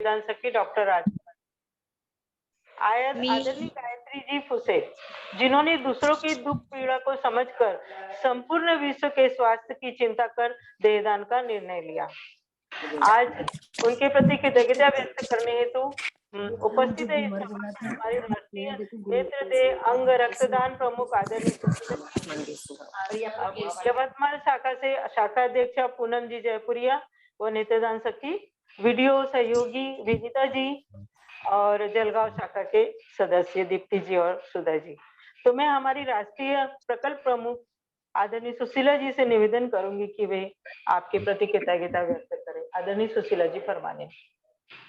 नेत्रदान सखी डॉक्टर राजकुमार। मी आदरणीय गायत्री जी फुसे, जिन्होंने दूसरों की दुख पीड़ा को समझकर संपूर्ण विश्व के स्वास्थ्य की चिंता कर देहदान का निर्णय लिया। आज उनके प्रति कृतज्ञता व्यक्त करने हेतु उपस्थित है इस सभा में हमारे राष्ट्रीय नेत्र देह अंग रक्तदान प्रमुख आदरणीय यवतमाल शाखा से शाखा अध्यक्ष पूनम जी जयपुरिया व नेत्रदान सखी, वीडियो सहयोगी विनीता जी और जलगांव शाखा के सदस्य दीप्ति जी और सुधा जी। तो मैं हमारी राष्ट्रीय प्रकल्प प्रमुख आदरणीय सुशीला जी से निवेदन करूंगी कि वे आपके प्रति कृतज्ञता व्यक्त करें। आदरणीय सुशीला जी फरमाने।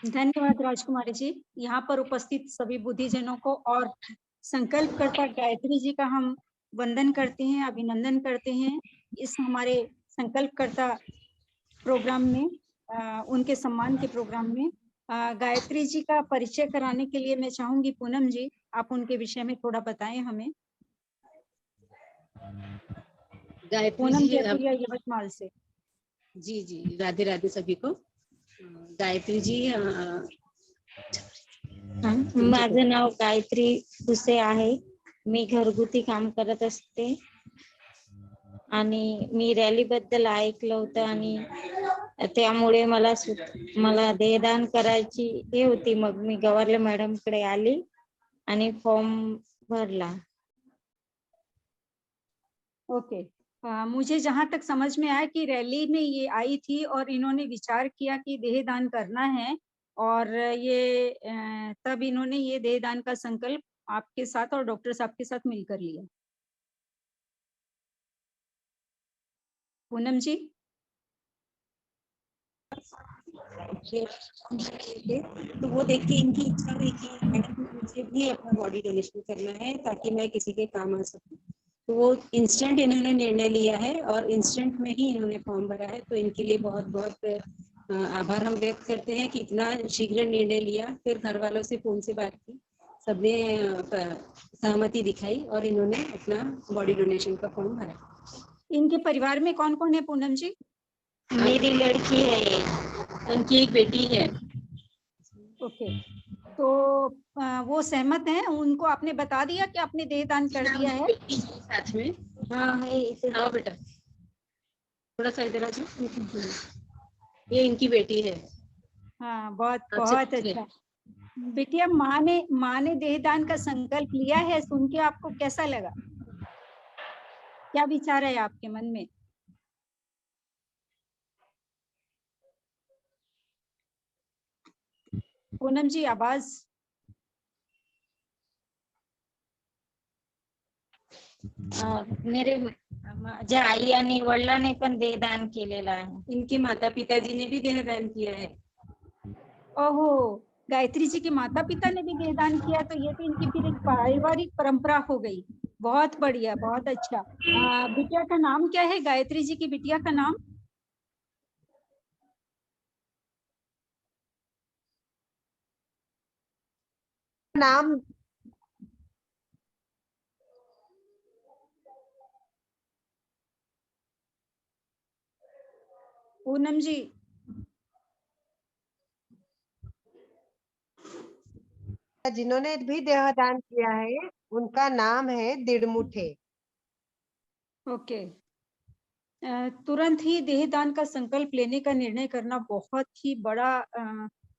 धन्यवाद राजकुमारी जी। यहाँ पर उपस्थित सभी बुद्धिजनों को और संकल्पकर्ता गायत्री जी का हम वंदन करते हैं, अभिनंदन करते हैं इस हमारे संकल्पकर्ता प्रोग्राम में, उनके सम्मान के प्रोग्राम में। गायत्री जी का परिचय कराने के लिए मैं चाहूंगी पूनम जी, आप उनके विषय में थोड़ा बताएं हमें। पूनम जयपुरिया यवतमाल से। जी जी, राधे राधे सभी को। गायत्री जी, माझं नाव गायत्री फुसे आहे। मी घरगुती काम करत असते आणि मी रॅली बद्दल ऐकलं होतं आणि त्यामुळे मला देहदान करायची हे होती। मग मी गवारले मॅडम कडे आली आणि फॉर्म भरला। ओके, मुझे जहां तक समझ में आया कि रैली में ये आई थी और इन्होंने विचार किया कि देहदान करना है, और ये तब इन्होंने ये देहदान का संकल्प आपके साथ और डॉक्टर साहब के साथ मिलकर लिया। पूनम जी। तो वो देख के इनकी इच्छा हुई कि मैडम मुझे भी अपना बॉडी डोनेशन करना है ताकि मैं किसी के काम आ सकूं। तो वो इंस्टेंट इन्होंने निर्णय लिया है और इंस्टेंट में ही इन्होंने फॉर्म भरा है। तो इनके लिए बहुत बहुत आभार हम व्यक्त करते हैं कि इतना शीघ्र निर्णय लिया। फिर घर वालों से फोन से बात की, सबने सहमति दिखाई और इन्होंने अपना बॉडी डोनेशन का फॉर्म भरा। इनके परिवार में कौन कौन है पूनम जी? मेरी लड़की है, उनकी एक बेटी है। ओके, तो वो सहमत हैं? उनको आपने बता दिया कि आपने देहदान कर दिया है? साथ में। हाँ है, हाँ बेटा थोड़ा सा इधर आ जाओ। ये इनकी बेटी है। हाँ, बहुत बहुत अच्छा। बिटिया, माँ ने देहदान का संकल्प लिया है, सुन के आपको कैसा लगा? क्या विचार है आपके मन में? पूनम जी, आवाज। मेरे माझ्या आई आणि वडिलांनी पण देहदान केलेलं आहे। इनके माता पिताजी ने भी देहदान किया है। ओहो, गायत्री जी के माता पिता ने भी देहदान किया, तो ये तो इनकी फिर एक पारिवारिक परंपरा हो गई। बहुत बढ़िया, बहुत अच्छा। बिटिया का नाम क्या है? गायत्री जी की बिटिया का नाम? पूनम जी। जिन्होंने भी देहदान किया है उनका नाम है दिड़मुठे। ओके, तुरंत ही देहदान का संकल्प लेने का निर्णय करना बहुत ही बड़ा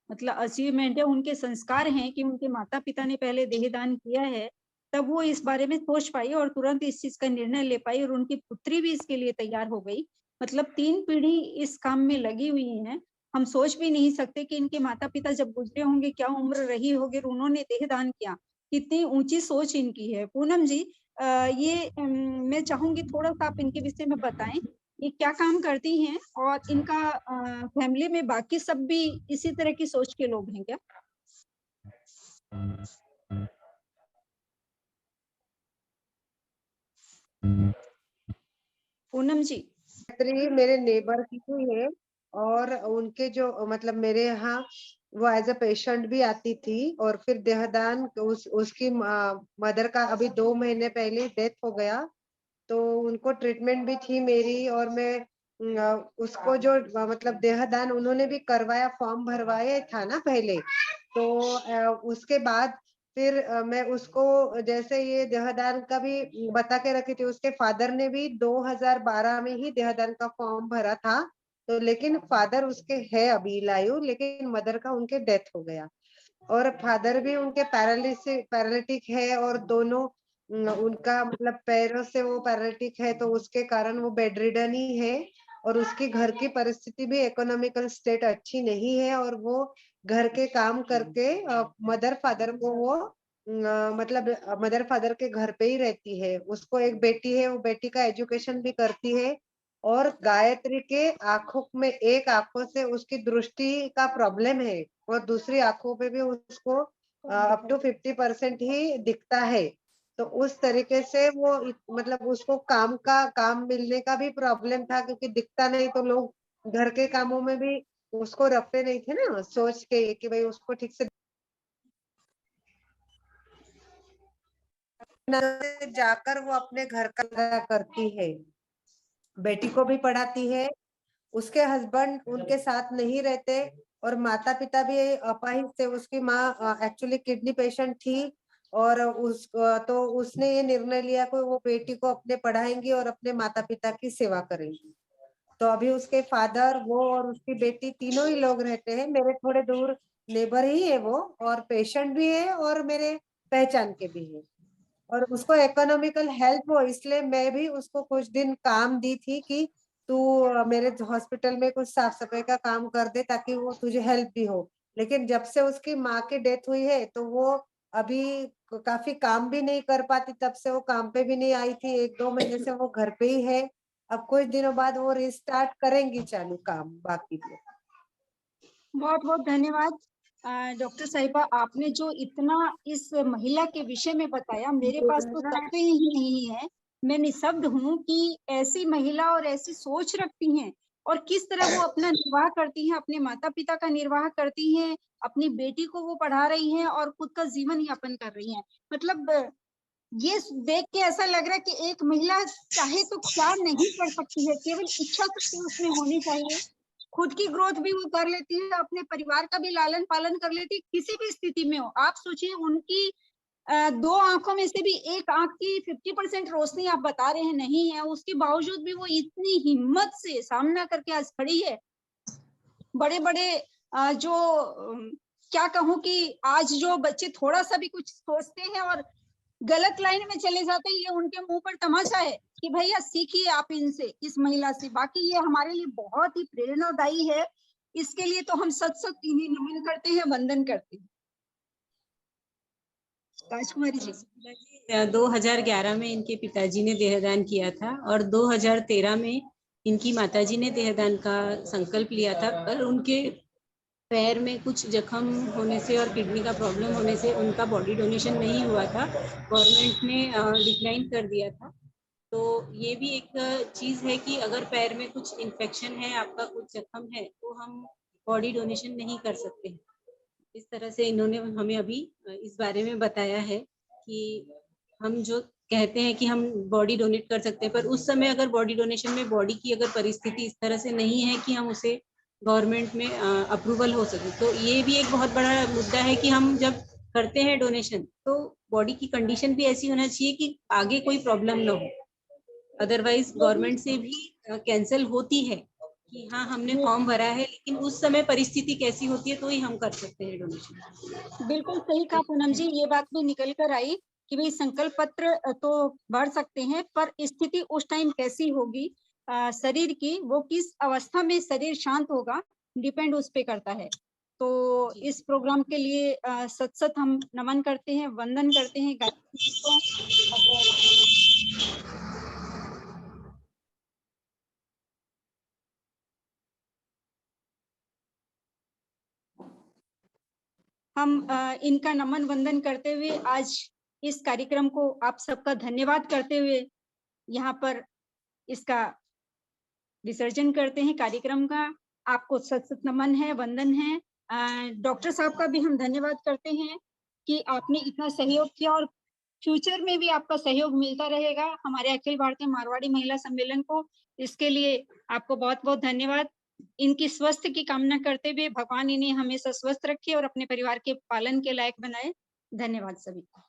मतलब अचीवमेंट है। उनके संस्कार हैं कि उनके माता पिता ने पहले देहदान किया है, तब वो इस बारे में सोच पाई और तुरंत इस चीज का निर्णय ले पाई, और उनकी पुत्री भी इसके लिए तैयार हो गई। मतलब 3 पीढ़ी इस काम में लगी हुई है। हम सोच भी नहीं सकते कि इनके माता पिता जब गुजरे होंगे, क्या उम्र रही होगी, और उन्होंने देहदान किया। कितनी ऊंची सोच इनकी है। पूनम जी, मैं चाहूंगी थोड़ा सा आप इनके विषय में बताएं, ये क्या काम करती हैं, और इनका फैमिली में बाकी सब भी इसी तरह की सोच के लोग हैं क्या? पूनम जी। मेरे नेबर की हुई है, और उनके जो मतलब मेरे यहाँ वो एज अ पेशेंट भी आती थी, और फिर देहदान उसकी मदर का अभी 2 महीने पहले डेथ हो गया। तो उनको ट्रीटमेंट भी थी मेरी, और मैं उसको जो मतलब देहदान उन्होंने भी करवाया, फॉर्म भरवाया था ना पहले, तो उसके बाद फिर मैं उसको जैसे ये देहदान का भी बता के रखी थी, उसके फादर ने भी 2012 में ही देहदान का फॉर्म भरा था, तो लेकिन फादर उसके है अभी लाइव, लेकिन मदर का उनके डेथ हो गया, और फादर भी उनके पैरालिटिक है, और दोनों उनका मतलब पैरों से वो पैरालिटिक है, तो उसके कारण वो बेड रिडन ही है, और उसकी घर की परिस्थिति भी इकोनॉमिकल स्टेट अच्छी नहीं है, और वो घर के काम करके मदर फादर को वो मतलब मदर फादर के घर पे ही रहती है। उसको एक बेटी है, वो बेटी का एजुकेशन भी करती है, और गायत्री के आंखों में एक आंखों से उसकी दृष्टि का प्रॉब्लम है, और दूसरी आंखों पे भी उसको अप टू 50% ही दिखता है। तो उस तरीके से वो मतलब उसको काम मिलने का भी प्रॉब्लम था, क्योंकि दिखता नहीं, तो लोग घर के कामों में भी उसको रखते नहीं थे ना, सोच के कि भाई उसको ठीक से जाकर वो अपने घर का करती है, बेटी को भी पढ़ाती है, उसके हस्बैंड उनके साथ नहीं रहते, और माता पिता भी अपाहिज थे। उसकी माँ एक्चुअली किडनी पेशेंट थी, और तो उसने ये निर्णय लिया कि वो बेटी को अपने पढ़ाएंगी और अपने माता पिता की सेवा करेंगी। तो अभी उसके फादर, वो और उसकी बेटी तीनों ही लोग रहते हैं, मेरे थोड़े दूर नेबर ही है वो, और पेशेंट भी है और मेरे पहचान के भी है, और उसको इकोनॉमिकल हेल्प हो, इसलिए मैं भी उसको कुछ दिन काम दी थी कि तू मेरे हॉस्पिटल में कुछ साफ सफाई का काम कर दे, ताकि वो तुझे हेल्प भी हो। लेकिन जब से उसकी माँ की डेथ हुई है, तो वो अभी काफी काम भी नहीं कर पाती, तब से वो काम पे भी नहीं आई थी, 1-2 महीने से वो घर पे ही है। अब कुछ दिनों बाद वो रिस्टार्ट करेंगी चालू काम बाकी पे। बहुत बहुत धन्यवाद डॉक्टर साहिबा, आपने जो इतना इस महिला के विषय में बताया, मेरे पास तो शब्द ही नहीं है। मैं निशब्द हूँ कि ऐसी महिला और ऐसी सोच रखती हैं, और किस तरह वो अपना निर्वाह करती हैं, अपने माता पिता का निर्वाह करती हैं, अपनी बेटी को वो पढ़ा रही हैं और खुद का जीवन यापन कर रही हैं। मतलब ये देख के ऐसा लग रहा है कि एक महिला चाहे तो क्या नहीं कर सकती है, केवल इच्छा शक्ति उसमें होनी चाहिए। खुद की ग्रोथ भी वो कर लेती है, अपने परिवार का भी लालन पालन कर लेती है, किसी भी स्थिति में हो। आप सोचिए, उनकी 2 आंखों में से भी एक आंख की 50% रोशनी आप बता रहे हैं नहीं है, उसके बावजूद भी वो इतनी हिम्मत से सामना करके आज खड़ी है। बड़े बड़े जो क्या कहूँ कि आज जो बच्चे थोड़ा सा भी कुछ सोचते हैं और गलत लाइन में चले जाते हैं, ये उनके मुंह पर तमाशा है कि भैया सीखिए आप इनसे, इस महिला से। बाकी ये हमारे लिए बहुत ही प्रेरणादायी है, इसके लिए तो हम सच सच इन्हें नमन करते हैं, वंदन करते हैं। राजकुमारी जी। 2011 में इनके पिताजी ने देहदान किया था, और 2013 में इनकी माताजी ने देहदान का संकल्प लिया था, पर उनके पैर में कुछ जख्म होने से और किडनी का प्रॉब्लम होने से उनका बॉडी डोनेशन नहीं हुआ था, गवर्नमेंट ने डिक्लाइन कर दिया था। तो ये भी एक चीज़ है कि अगर पैर में कुछ इन्फेक्शन है, आपका कुछ जख्म है, तो हम बॉडी डोनेशन नहीं कर सकते। इस तरह से इन्होंने हमें अभी इस बारे में बताया है कि हम जो कहते हैं कि हम बॉडी डोनेट कर सकते हैं, पर उस समय अगर बॉडी डोनेशन में बॉडी की अगर परिस्थिति इस तरह से नहीं है कि हम उसे गवर्नमेंट में अप्रूवल हो सके, तो ये भी एक बहुत बड़ा मुद्दा है कि हम जब करते हैं डोनेशन, तो बॉडी की कंडीशन भी ऐसी होना चाहिए कि आगे कोई प्रॉब्लम ना हो। अदरवाइज गवर्नमेंट से भी कैंसिल होती है कि हाँ हमने फॉर्म भरा है, लेकिन उस समय परिस्थिति कैसी होती है तो ही हम कर सकते हैं डोनेशन। बिल्कुल सही कहा पूनम जी, ये बात भी निकल कर आई कि भाई संकल्प पत्र तो भर सकते हैं, पर स्थिति उस टाइम कैसी होगी शरीर की, वो किस अवस्था में शरीर शांत होगा, डिपेंड उस पे करता है। तो इस प्रोग्राम के लिए सत सत हम नमन करते हैं, वंदन करते हैं गायत्री जी को। हम इनका नमन वंदन करते हुए आज इस कार्यक्रम को आप सबका धन्यवाद करते हुए यहाँ पर इसका विसर्जन करते हैं कार्यक्रम का। आपको सत सत नमन है, वंदन है। डॉक्टर साहब का भी हम धन्यवाद करते हैं कि आपने इतना सहयोग किया, और फ्यूचर में भी आपका सहयोग मिलता रहेगा हमारे अखिल भारतीय मारवाड़ी महिला सम्मेलन को इसके लिए आपको बहुत बहुत धन्यवाद। इनकी स्वास्थ्य की कामना करते हुए भगवान इन्हें हमेशा स्वस्थ रखे और अपने परिवार के पालन के लायक बनाए। धन्यवाद सभी को।